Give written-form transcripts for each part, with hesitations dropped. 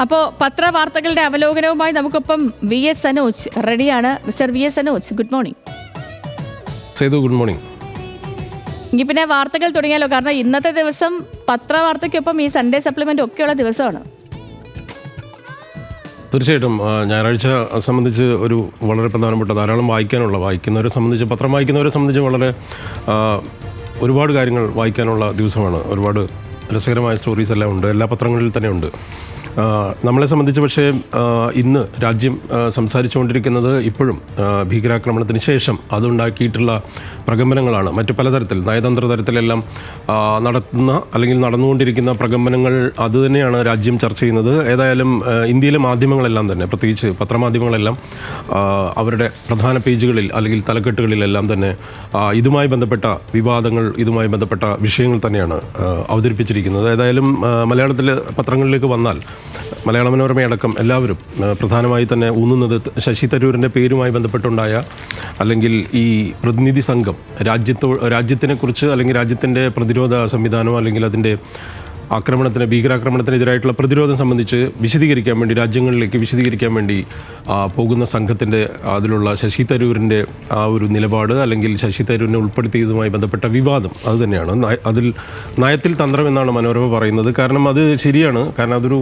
അപ്പോൾ പത്രവാർത്തകളുടെ അവലോകനവുമായി നമുക്കൊപ്പം VS അനോജ് റെഡിയാണ്. Mister VS Anoj, good morning. Good morning. എങ്കിൽ പിന്നെ വാർത്തകൾ തുടങ്ങിയാലോ, കാരണം ഇന്നത്തെ ദിവസം പത്രവാർത്തയ്ക്കൊപ്പം ഈ സൺഡേ സപ്ലിമെന്റ് ഒക്കെയുള്ള ദിവസമാണ്. തീർച്ചയായിട്ടും ഞായറാഴ്ച സംബന്ധിച്ച് ഒരു വളരെ പ്രധാനപ്പെട്ട ധാരാളം വായിക്കുന്നവരെ സംബന്ധിച്ച്, പത്രം വായിക്കുന്നവരെ സംബന്ധിച്ച് വളരെ ഒരുപാട് കാര്യങ്ങൾ വായിക്കാനുള്ള ദിവസമാണ്. ഒരുപാട് രസകരമായ സ്റ്റോറീസ് എല്ലാം ഉണ്ട്, എല്ലാ പത്രങ്ങളിൽ തന്നെ ഉണ്ട്. നമ്മളെ സംബന്ധിച്ച് പക്ഷേ ഇന്ന് രാജ്യം സംസാരിച്ചുകൊണ്ടിരിക്കുന്നത് ഇപ്പോഴും ഭീകരാക്രമണത്തിന് ശേഷം അതുണ്ടാക്കിയിട്ടുള്ള പ്രകമ്പനങ്ങളാണ്. മറ്റ് പലതരത്തിൽ നയതന്ത്ര തരത്തിലെല്ലാം നടത്തുന്ന അല്ലെങ്കിൽ നടന്നുകൊണ്ടിരിക്കുന്ന പ്രകമ്പനങ്ങൾ അതുതന്നെയാണ് രാജ്യം ചർച്ച ചെയ്യുന്നത്. ഏതായാലും ഇന്ത്യയിലെ മാധ്യമങ്ങളെല്ലാം തന്നെ, പ്രത്യേകിച്ച് പത്രമാധ്യമങ്ങളെല്ലാം അവരുടെ പ്രധാന പേജുകളിൽ അല്ലെങ്കിൽ തലക്കെട്ടുകളിലെല്ലാം തന്നെ ഇതുമായി ബന്ധപ്പെട്ട വിവാദങ്ങൾ, ഇതുമായി ബന്ധപ്പെട്ട വിഷയങ്ങൾ തന്നെയാണ് അവതരിപ്പിച്ചിരിക്കുന്നത്. ഏതായാലും മലയാളത്തിലെ പത്രങ്ങളിലേക്ക് വന്നാൽ മലയാള മനോരമയടക്കം എല്ലാവരും പ്രധാനമായി തന്നെ ഊന്നുന്നത് ശശി തരൂരിൻ്റെ പേരുമായി ബന്ധപ്പെട്ടുണ്ടായ അല്ലെങ്കിൽ ഈ പ്രതിനിധി സംഘം രാജ്യത്തിനെക്കുറിച്ച് അല്ലെങ്കിൽ രാജ്യത്തിൻ്റെ പ്രതിരോധ സംവിധാനം അല്ലെങ്കിൽ അതിൻ്റെ ഭീകരാക്രമണത്തിനെതിരായിട്ടുള്ള പ്രതിരോധം സംബന്ധിച്ച് വിശദീകരിക്കാൻ വേണ്ടി, രാജ്യങ്ങളിലേക്ക് വിശദീകരിക്കാൻ വേണ്ടി പോകുന്ന സംഘത്തിൻ്റെ അതിലുള്ള ശശി തരൂരിൻ്റെ ആ ഒരു നിലപാട് അല്ലെങ്കിൽ ശശി തരൂരിനെ ഉൾപ്പെടുത്തിയതുമായി ബന്ധപ്പെട്ട വിവാദം അതുതന്നെയാണ്. അതിൽ നയത്തിൽ തന്ത്രം എന്നാണ് മനോരമ പറയുന്നത്. കാരണം അത് ശരിയാണ്. കാരണം അതൊരു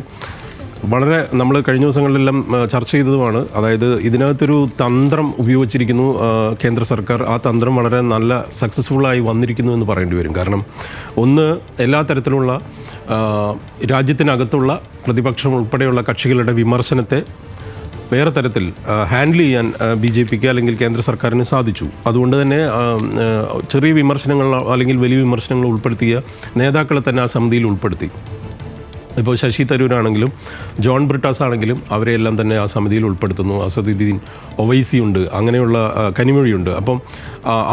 വളരെ നമ്മൾ കഴിഞ്ഞ ദിവസങ്ങളിലെല്ലാം ചർച്ച ചെയ്തതുമാണ്. അതായത് ഇതിനകത്തൊരു തന്ത്രം ഉപയോഗിച്ചിരിക്കുന്നു കേന്ദ്ര സർക്കാർ. ആ തന്ത്രം വളരെ നല്ല സക്സസ്ഫുള്ളായി വന്നിരിക്കുന്നു എന്ന് പറയേണ്ടി വരും. കാരണം ഒന്ന്, എല്ലാ തരത്തിലുള്ള രാജ്യത്തിനകത്തുള്ള പ്രതിപക്ഷം ഉൾപ്പെടെയുള്ള കക്ഷികളുടെ വിമർശനത്തെ വേറെ തരത്തിൽ ഹാൻഡിൽ ചെയ്യാൻ BJPക്ക് അല്ലെങ്കിൽ കേന്ദ്ര സർക്കാരിന് സാധിച്ചു. അതുകൊണ്ട് തന്നെ ചെറിയ വിമർശനങ്ങൾ അല്ലെങ്കിൽ വലിയ വിമർശനങ്ങൾ ഉൾപ്പെടുത്തിയ നേതാക്കളെ തന്നെ ആ സമിതിയിൽ ഉൾപ്പെടുത്തി. ഇപ്പോൾ ശശി തരൂരാണെങ്കിലും ജോൺ ബ്രിട്ടാസ് ആണെങ്കിലും അവരെയെല്ലാം തന്നെ ആ സമിതിയിൽ ഉൾപ്പെടുത്തുന്നു. അസദുദ്ദീൻ ഒവൈസി ഉണ്ട്, അങ്ങനെയുള്ള കനിമൊഴിയുണ്ട്. അപ്പം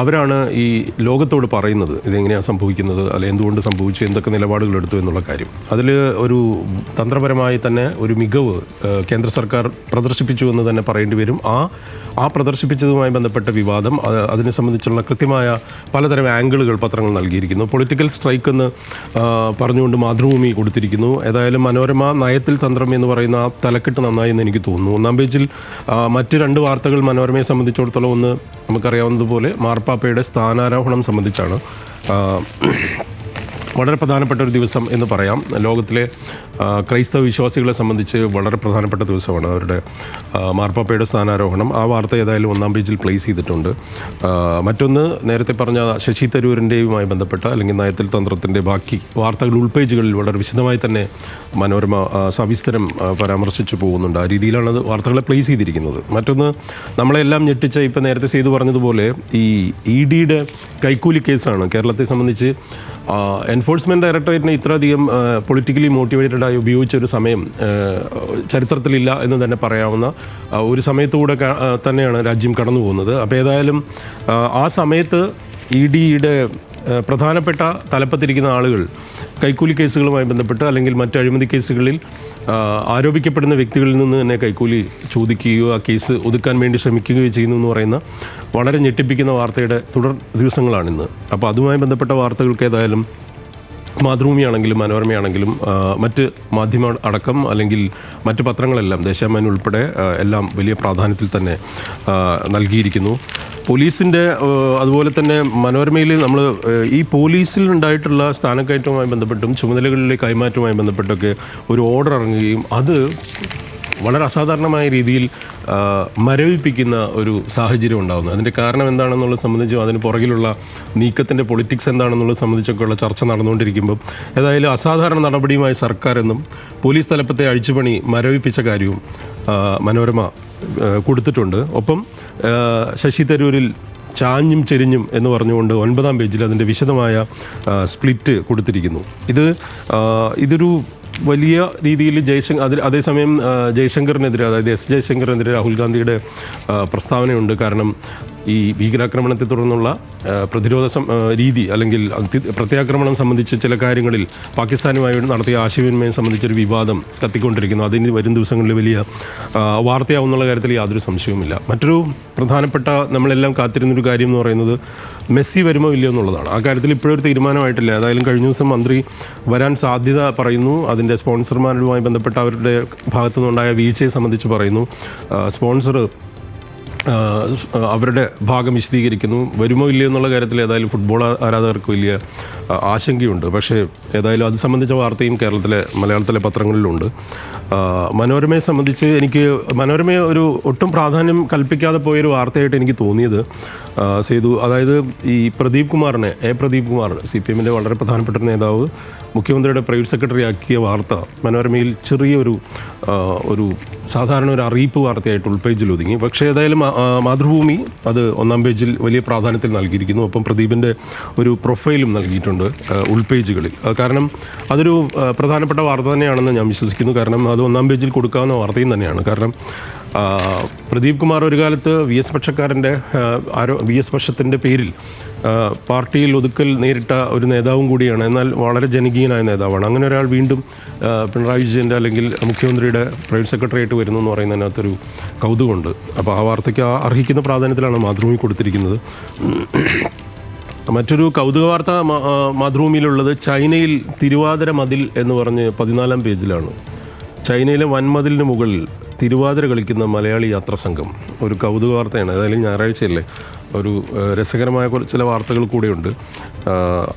അവരാണ് ഈ ലോകത്തോട് പറയുന്നത് ഇതെങ്ങനെയാണ് സംഭവിക്കുന്നത്, അല്ലെങ്കിൽ എന്തുകൊണ്ട് സംഭവിച്ചു, എന്തൊക്കെ നിലപാടുകൾ എടുത്തു എന്നുള്ള കാര്യം. അതിൽ ഒരു തന്ത്രപരമായി തന്നെ ഒരു മികവ് കേന്ദ്ര സർക്കാർ പ്രദർശിപ്പിച്ചു എന്ന് തന്നെ പറയേണ്ടി വരും. ആ പ്രദർശിപ്പിച്ചതുമായി ബന്ധപ്പെട്ട വിവാദം, അതിനെ സംബന്ധിച്ചുള്ള കൃത്യമായ പലതരം ആംഗിളുകൾ പത്രങ്ങൾ നൽകിയിരിക്കുന്നു. പൊളിറ്റിക്കൽ സ്ട്രൈക്ക് എന്ന് പറഞ്ഞുകൊണ്ട് മാതൃഭൂമി കൊടുത്തിരിക്കുന്നു. ഏതായാലും മനോരമ നയത്തിൽ തന്ത്രം എന്ന് പറയുന്ന ആ തലക്കെട്ട് നന്നായി എന്ന് എനിക്ക് തോന്നുന്നു. ഒന്നാം പേജിൽ മറ്റ് രണ്ട് വാർത്തകൾ മനോരമയെ സംബന്ധിച്ചിടത്തോളം, ഒന്ന് നമുക്കറിയാവുന്നതുപോലെ മാർപ്പാപ്പയുടെ സ്ഥാനാരോഹണം സംബന്ധിച്ചാണ്. വളരെ പ്രധാനപ്പെട്ട ഒരു ദിവസം എന്ന് പറയാം. ലോകത്തിലെ ക്രൈസ്തവ വിശ്വാസികളെ സംബന്ധിച്ച് വളരെ പ്രധാനപ്പെട്ട ദിവസമാണ് അവരുടെ മാർപ്പാപ്പയുടെ സ്ഥാനാരോഹണം. ആ വാർത്ത ഏതായാലും ഒന്നാം പേജിൽ പ്ലേസ് ചെയ്തിട്ടുണ്ട്. മറ്റൊന്ന്, നേരത്തെ പറഞ്ഞ ശശി തരൂരിൻ്റെയുമായി ബന്ധപ്പെട്ട അല്ലെങ്കിൽ നയത്തിൽ തന്ത്രത്തിൻ്റെ ബാക്കി വാർത്തകൾ ഉൾപേജുകളിൽ വളരെ വിശദമായി തന്നെ മനോരമ സവിസ്തരം പരാമർശിച്ചു പോകുന്നുണ്ട്. ആ രീതിയിലാണ് അത് വാർത്തകളെ പ്ലേസ് ചെയ്തിരിക്കുന്നത്. മറ്റൊന്ന്, നമ്മളെല്ലാം ഞെട്ടിച്ച, ഇപ്പം നേരത്തെ ചെയ്തു പറഞ്ഞതുപോലെ ഈ EDയുടെ കൈക്കൂലി കേസാണ് കേരളത്തെ സംബന്ധിച്ച്. എൻഫോഴ്സ്മെൻറ്റ് ഡയറക്ടറേറ്റിനെ ഇത്രയധികം പൊളിറ്റിക്കലി മോട്ടിവേറ്റഡായി ഉപയോഗിച്ച ഒരു സമയം ചരിത്രത്തിലില്ല എന്ന് തന്നെ പറയാവുന്ന ഒരു സമയത്തൂടെ തന്നെയാണ് രാജ്യം കടന്നു പോകുന്നത്. അപ്പോൾ ഏതായാലും ആ സമയത്ത് EDയുടെ പ്രധാനപ്പെട്ട തലപ്പത്തിരിക്കുന്ന ആളുകൾ കൈക്കൂലി കേസുകളുമായി ബന്ധപ്പെട്ട് അല്ലെങ്കിൽ മറ്റ് അഴിമതി കേസുകളിൽ ആരോപിക്കപ്പെടുന്ന വ്യക്തികളിൽ നിന്ന് തന്നെ കൈക്കൂലി ചോദിക്കുകയോ ആ കേസ് ഒതുക്കാൻ വേണ്ടി ശ്രമിക്കുകയോ ചെയ്യുന്നു എന്ന് പറയുന്ന വളരെ ഞെട്ടിപ്പിക്കുന്ന വാർത്തയുടെ തുടർ ദിവസങ്ങളാണിന്ന്. അപ്പോൾ അതുമായി ബന്ധപ്പെട്ട വാർത്തകൾക്ക് ഏതായാലും മാതൃഭൂമിയാണെങ്കിലും മനോരമയാണെങ്കിലും മറ്റ് മാധ്യമ അടക്കം അല്ലെങ്കിൽ മറ്റ് പത്രങ്ങളെല്ലാം, ദേശാഭിമാനി ഉൾപ്പെടെ എല്ലാം വലിയ പ്രാധാന്യത്തിൽ തന്നെ നൽകിയിരിക്കുന്നു. പോലീസിൻ്റെ അതുപോലെ തന്നെ മനോരമയിൽ നമ്മൾ ഈ പോലീസിൽ ഉണ്ടായിട്ടുള്ള സ്ഥാനക്കയറ്റവുമായി ബന്ധപ്പെട്ടും ചുമതലകളിലെ കൈമാറ്റവുമായി ബന്ധപ്പെട്ടൊക്കെ ഒരു ഓർഡർ ഇറങ്ങുകയും അത് വളരെ അസാധാരണമായ രീതിയിൽ മരവിപ്പിക്കുന്ന ഒരു സാഹചര്യം ഉണ്ടാകുന്നു. അതിൻ്റെ കാരണം എന്താണെന്നുള്ളത് സംബന്ധിച്ചും അതിന് പുറകിലുള്ള നീക്കത്തിൻ്റെ പൊളിറ്റിക്സ് എന്താണെന്നുള്ളത് സംബന്ധിച്ചൊക്കെയുള്ള ചർച്ച നടന്നുകൊണ്ടിരിക്കുമ്പം ഏതായാലും അസാധാരണ നടപടിയുമായി സർക്കാർ എന്നും പോലീസ് തലപ്പത്തെ അഴിച്ചുപണി മരവിപ്പിച്ച കാര്യവും മനോരമ കൊടുത്തിട്ടുണ്ട്. ഒപ്പം ശശി തരൂരിൽ ചാഞ്ഞും ചെരിഞ്ഞും എന്ന് പറഞ്ഞുകൊണ്ട് 9-ാം പേജിൽ അതിൻ്റെ വിശദമായ സ്പ്ലിറ്റ് കൊടുത്തിരിക്കുന്നു. ഇതൊരു വലിയ രീതിയിൽ അതേസമയം ജയശങ്കറിനെതിരെ, അതായത് ജയശങ്കറിനെതിരെ രാഹുൽ ഗാന്ധിയുടെ പ്രസ്താവനയുണ്ട്. കാരണം ഈ ഭീകരാക്രമണത്തെ തുടർന്നുള്ള പ്രതിരോധ രീതി അല്ലെങ്കിൽ പ്രത്യാക്രമണം സംബന്ധിച്ച് ചില കാര്യങ്ങളിൽ പാകിസ്ഥാനുമായി നടത്തിയ ആശയവിനിമയം സംബന്ധിച്ചൊരു വിവാദം കത്തിക്കൊണ്ടിരിക്കുന്നു. അതിന് വരും ദിവസങ്ങളിൽ വലിയ വാർത്തയാവുന്നുള്ള കാര്യത്തിൽ യാതൊരു സംശയവുമില്ല. മറ്റൊരു പ്രധാനപ്പെട്ട നമ്മളെല്ലാം കാത്തിരുന്നൊരു കാര്യം എന്ന് പറയുന്നത് മെസ്സി വരുമോ ഇല്ലയോ എന്നുള്ളതാണ്. ആ കാര്യത്തിൽ ഇപ്പോഴൊരു തീരുമാനമായിട്ടില്ല. ഏതായാലും കഴിഞ്ഞ ദിവസം മന്ത്രി വരാൻ സാധ്യത പറയുന്നു. അതിൻ്റെ സ്പോൺസർമാരുമായി ബന്ധപ്പെട്ട അവരുടെ ഭാഗത്തുനിന്നുണ്ടായ വീഴ്ചയെ സംബന്ധിച്ച് പറയുന്നു. സ്പോൺസർ അവരുടെ ഭാഗം വിശദീകരിക്കുന്നു. വരുമോ ഇല്ലയോ എന്നുള്ള കാര്യത്തിൽ ഏതായാലും ഫുട്ബോൾ ആരാധകർക്ക് വലിയ ആശങ്കയുണ്ട്. പക്ഷേ ഏതായാലും അത് സംബന്ധിച്ച വാർത്തയും മലയാളത്തിലെ പത്രങ്ങളിലുണ്ട്. മനോരമയെ സംബന്ധിച്ച് മനോരമയെ ഒരു ഒട്ടും പ്രാധാന്യം കൽപ്പിക്കാതെ പോയൊരു വാർത്തയായിട്ട് എനിക്ക് തോന്നിയത് സേതു, അതായത് ഈ പ്രദീപ് കുമാർ, CPM-ൻ്റെ വളരെ പ്രധാനപ്പെട്ട നേതാവ്, മുഖ്യമന്ത്രിയുടെ പ്രൈവറ്റ് സെക്രട്ടറി ആക്കിയ വാർത്ത മനോരമയിൽ ചെറിയൊരു സാധാരണ ഒരു അറിയിപ്പ് വാർത്തയായിട്ട് ഉൾപേജിൽ ഒതുങ്ങി. പക്ഷേ ഏതായാലും മാതൃഭൂമി അത് ഒന്നാം പേജിൽ വലിയ പ്രാധാന്യത്തിൽ നൽകിയിരിക്കുന്നു. ഒപ്പം പ്രദീപിൻ്റെ ഒരു പ്രൊഫൈലും നൽകിയിട്ടുണ്ട് ഉൾപേജുകളിൽ. കാരണം അതൊരു പ്രധാനപ്പെട്ട വാർത്ത തന്നെയാണെന്ന് ഞാൻ വിശ്വസിക്കുന്നു. കാരണം അത് ഒന്നാം പേജിൽ കൊടുക്കാവുന്ന വാർത്തയും തന്നെയാണ്. കാരണം പ്രദീപ് കുമാർ ഒരു കാലത്ത് VS പക്ഷത്തിൻ്റെ പേരിൽ പാർട്ടിയിൽ ഒതുക്കൽ നേരിട്ട ഒരു നേതാവും കൂടിയാണ്. എന്നാൽ വളരെ ജനകീയനായ നേതാവാണ്. അങ്ങനെ ഒരാൾ വീണ്ടും പിണറായി വിജയൻ്റെ അല്ലെങ്കിൽ മുഖ്യമന്ത്രിയുടെ പ്രൈവറ്റ് സെക്രട്ടറി ആയിട്ട് വരുന്നു എന്ന് പറയുന്നതിനകത്തൊരു കൗതുകമുണ്ട്. അപ്പോൾ ആ വാർത്തയ്ക്ക് അർഹിക്കുന്ന പ്രാധാന്യത്തിലാണ് മാതൃഭൂമി കൊടുത്തിരിക്കുന്നത്. മറ്റൊരു കൗതുക വാർത്ത മാതൃഭൂമിയിലുള്ളത് ചൈനയിൽ തിരുവാതിര മതിൽ എന്ന് പറഞ്ഞ് 14-ാം പേജിലാണ്. ചൈനയിലെ വൻമതിലിന് മുകളിൽ തിരുവാതിര കളിക്കുന്ന മലയാളി യാത്രാ സംഘം. ഒരു കൗതുക വാർത്തയാണ്. ഏതായാലും ഞായറാഴ്ചയല്ലേ, ഒരു രസകരമായ ചില വാർത്തകൾ കൂടെയുണ്ട്.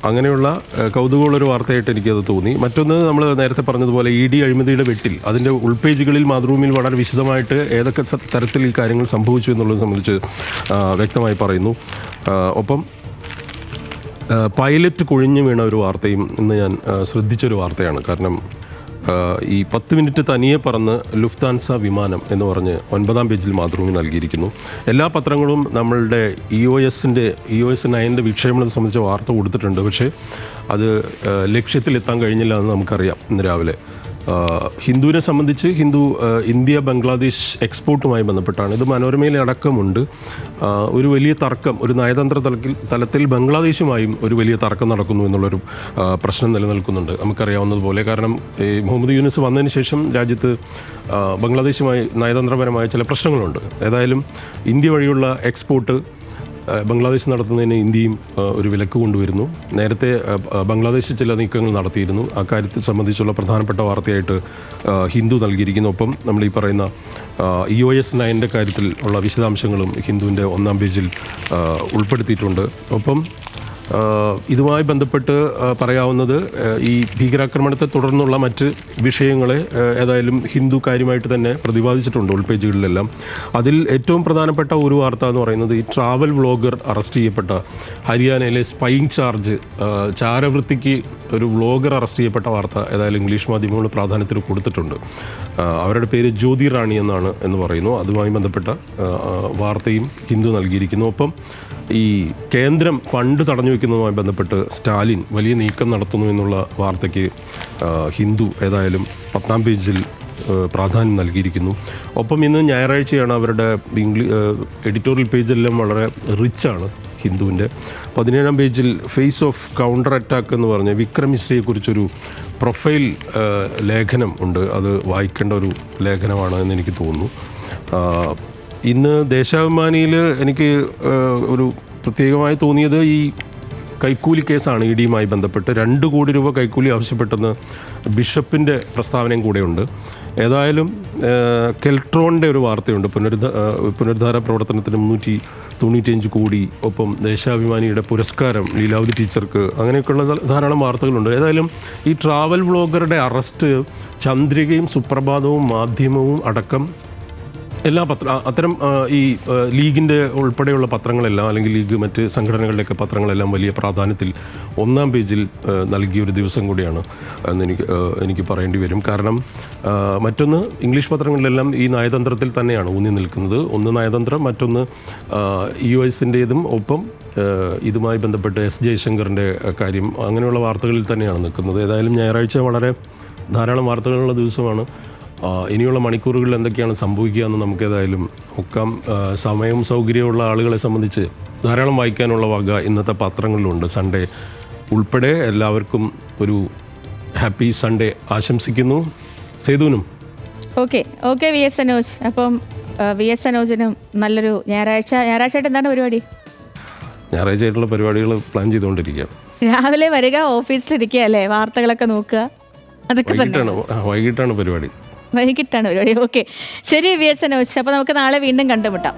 അങ്ങനെയുള്ള കൗതുകമുള്ളൊരു വാർത്തയായിട്ട് എനിക്കത് തോന്നി. മറ്റൊന്ന്, നമ്മൾ നേരത്തെ പറഞ്ഞതുപോലെ ED അഴിമതിയുടെ വെട്ടിൽ അതിൻ്റെ ഉൾപേജുകളിൽ മാതൃഭൂമിയിൽ വളരെ വിശദമായിട്ട് ഏതൊക്കെ തരത്തിൽ ഈ കാര്യങ്ങൾ സംഭവിച്ചു എന്നുള്ളത് സംബന്ധിച്ച് വ്യക്തമായി പറയുന്നു. ഒപ്പം പൈലറ്റ് കൊഴിഞ്ഞു വീണ ഒരു വാർത്തയും ഇന്ന് ഞാൻ ശ്രദ്ധിച്ചൊരു വാർത്തയാണ്. കാരണം ഈ 10 മിനിറ്റ് തനിയെ പറന്ന് ലുഫ്താൻസ വിമാനം എന്ന് പറഞ്ഞ് 9-ാം പേജിൽ മാതൃഭൂമി നൽകിയിരിക്കുന്നു. എല്ലാ പത്രങ്ങളും നമ്മളുടെ EOS 9 വിക്ഷേപണത്തെ സംബന്ധിച്ച വാർത്ത കൊടുത്തിട്ടുണ്ട്. പക്ഷേ അത് ലക്ഷ്യത്തിലെത്താൻ കഴിഞ്ഞില്ല എന്ന് നമുക്കറിയാം. ഇന്ന് രാവിലെ ഹിന്ദുവിനെ സംബന്ധിച്ച് ഇന്ത്യ ബംഗ്ലാദേശ് എക്സ്പോർട്ടുമായി ബന്ധപ്പെട്ടാണ്. ഇത് മനോരമയിലെ അടക്കമുണ്ട്. ഒരു വലിയ തർക്കം, ഒരു നയതന്ത്ര തലത്തിൽ ബംഗ്ലാദേശുമായും ഒരു വലിയ തർക്കം നടക്കുന്നു എന്നുള്ളൊരു പ്രശ്നം നിലനിൽക്കുന്നുണ്ട്, നമുക്കറിയാവുന്നതുപോലെ. കാരണം മുഹമ്മദ് യൂനിസ് വന്നതിന് ശേഷം രാജ്യത്ത് ബംഗ്ലാദേശുമായി നയതന്ത്രപരമായ ചില പ്രശ്നങ്ങളുണ്ട്. ഏതായാലും ഇന്ത്യ വഴിയുള്ള എക്സ്പോർട്ട് ബംഗ്ലാദേശ് നടത്തുന്നതിന് ഇന്ത്യയും ഒരു വിലക്ക് കൊണ്ടുവരുന്നു. നേരത്തെ ബംഗ്ലാദേശ് ചില നീക്കങ്ങൾ നടത്തിയിരുന്നു. അക്കാര്യത്തെ സംബന്ധിച്ചുള്ള പ്രധാനപ്പെട്ട വാർത്തയായിട്ട് ഹിന്ദു നൽകിയിരിക്കുന്നു. ഒപ്പം നമ്മൾ ഈ പറയുന്ന EOS 9 കാര്യത്തിൽ ഉള്ള വിശദാംശങ്ങളും ഹിന്ദുവിൻ്റെ 1-ാം പേജിൽ ഉൾപ്പെടുത്തിയിട്ടുണ്ട്. ഒപ്പം ഇതുമായി ബന്ധപ്പെട്ട് പറയാവുന്നത് ഈ ഭീകരാക്രമണത്തെ തുടർന്നുള്ള മറ്റ് വിഷയങ്ങളെ ഏതായാലും ഹിന്ദു കാര്യമായിട്ട് തന്നെ പ്രതിപാദിച്ചിട്ടുണ്ട് ഉൾപേജുകളിലെല്ലാം. അതിൽ ഏറ്റവും പ്രധാനപ്പെട്ട ഒരു വാർത്ത എന്ന് പറയുന്നത് ഈ ട്രാവൽ വ്ളോഗർ അറസ്റ്റ് ചെയ്യപ്പെട്ട ഹരിയാനയിലെ സ്പൈയിങ് ചാരവൃത്തിക്ക് ഒരു വ്ളോഗർ അറസ്റ്റ് ചെയ്യപ്പെട്ട വാർത്ത ഏതായാലും ഇംഗ്ലീഷ് മാധ്യമങ്ങൾ പ്രാധാന്യത്തിൽ കൊടുത്തിട്ടുണ്ട്. അവരുടെ പേര് ജ്യോതി റാണി എന്ന് പറയുന്നു. അതുമായി ബന്ധപ്പെട്ട വാർത്തയും ഹിന്ദു നൽകിയിരിക്കുന്നു. ഒപ്പം ഈ കേന്ദ്രം ഫണ്ട് തടഞ്ഞു വയ്ക്കുന്നതുമായി ബന്ധപ്പെട്ട് സ്റ്റാലിൻ വലിയ നീക്കം നടത്തുന്നു എന്നുള്ള വാർത്തയ്ക്ക് ഹിന്ദു ഏതായാലും 10-ാം പേജിൽ പ്രാധാന്യം നൽകിയിരിക്കുന്നു. ഒപ്പം ഇന്ന് ഞായറാഴ്ചയാണ്. അവരുടെ എഡിറ്റോറിയൽ പേജെല്ലാം വളരെ റിച്ചാണ് ഹിന്ദുവിൻ്റെ. 17-ാം പേജിൽ ഫേസ് ഓഫ് കൗണ്ടർ അറ്റാക്ക് എന്ന് പറഞ്ഞ് വിക്രം മിശ്രയെക്കുറിച്ചൊരു പ്രൊഫൈൽ ലേഖനം ഉണ്ട്. അത് വായിക്കേണ്ട ഒരു ലേഖനമാണ് എന്ന് എനിക്ക് തോന്നുന്നു. ഇന്ന് ദേശാഭിമാനിയിൽ എനിക്ക് ഒരു പ്രത്യേകമായി തോന്നിയത് ഈ കൈക്കൂലി കേസാണ്. ED-യുമായി ബന്ധപ്പെട്ട് 2 കോടി രൂപ കൈക്കൂലി ആവശ്യപ്പെട്ടെന്ന് ബിഷപ്പിൻ്റെ പ്രസ്താവനയും കൂടെയുണ്ട്. ഏതായാലും കെൽട്രോണിൻ്റെ ഒരു വാർത്തയുണ്ട്. പുനരുദ്ധാര പ്രവർത്തനത്തിന് 395 കോടി. ഒപ്പം ദേശാഭിമാനിയുടെ പുരസ്കാരം ലീലാവതി ടീച്ചർക്ക്. അങ്ങനെയൊക്കെയുള്ള ധാരാളം വാർത്തകളുണ്ട്. ഏതായാലും ഈ ട്രാവൽ വ്ളോഗറുടെ അറസ്റ്റ് ചന്ദ്രികയും സുപ്രഭാതവും മാധ്യമവും അടക്കം എല്ലാ അത്തരം ഈ ലീഗിൻ്റെ ഉൾപ്പെടെയുള്ള പത്രങ്ങളെല്ലാം, അല്ലെങ്കിൽ ലീഗ് മറ്റ് സംഘടനകളുടെയൊക്കെ പത്രങ്ങളെല്ലാം വലിയ പ്രാധാന്യത്തിൽ 1-ാം പേജിൽ നൽകിയൊരു ദിവസം കൂടിയാണ് എന്ന് എനിക്ക് പറയേണ്ടി വരും. കാരണം മറ്റൊന്ന്, ഇംഗ്ലീഷ് പത്രങ്ങളിലെല്ലാം ഈ നയതന്ത്രത്തിൽ തന്നെയാണ് ഊന്നി നിൽക്കുന്നത്. ഒന്ന് നയതന്ത്രം, മറ്റൊന്ന് EOS-ൻ്റേതും ഒപ്പം ഇതുമായി ബന്ധപ്പെട്ട് S ജയശങ്കറിൻ്റെ കാര്യം, അങ്ങനെയുള്ള വാർത്തകളിൽ തന്നെയാണ് നിൽക്കുന്നത്. ഏതായാലും ഞായറാഴ്ച വളരെ ധാരാളം വാർത്തകളുള്ള ദിവസമാണ്. ഇനിയുള്ള മണിക്കൂറുകളിൽ എന്തൊക്കെയാണ് സംഭവിക്കുക എന്ന് നമുക്കേതായാലും നോക്കാം. സമയവും സൗകര്യമുള്ള ആളുകളെ സംബന്ധിച്ച് ധാരാളം വായിക്കാനുള്ള വക ഇന്നത്തെ പത്രങ്ങളിലുണ്ട്. സൺഡേ ഉൾപ്പെടെ എല്ലാവർക്കും ഒരു ഹാപ്പി സൺഡേ ആശംസിക്കുന്നു. സേതുവിനും ഓക്കെ വി എസ് സനോജ്. അപ്പം വി എസ് സനോജിനും നല്ലൊരു ഞായറാഴ്ചയായിട്ട് എന്താണ് പരിപാടി? ഞായറാഴ്ചയായിട്ടുള്ള പരിപാടികൾ പ്ലാൻ ചെയ്തുകൊണ്ടിരിക്കുക. രാവിലെ വരിക, ഓഫീസിലിരിക്കുക അല്ലേ, വാർത്തകളൊക്കെ നോക്കുക, അതൊക്കെ തന്നെ. വൈകിട്ടാണ് പരിപാടി. വൈകിട്ടാണ് പരിപാടി. ഓക്കെ, ശരി വി എസ് സനോജ്. അപ്പോൾ നമുക്ക് നാളെ വീണ്ടും കണ്ടുമുട്ടാം.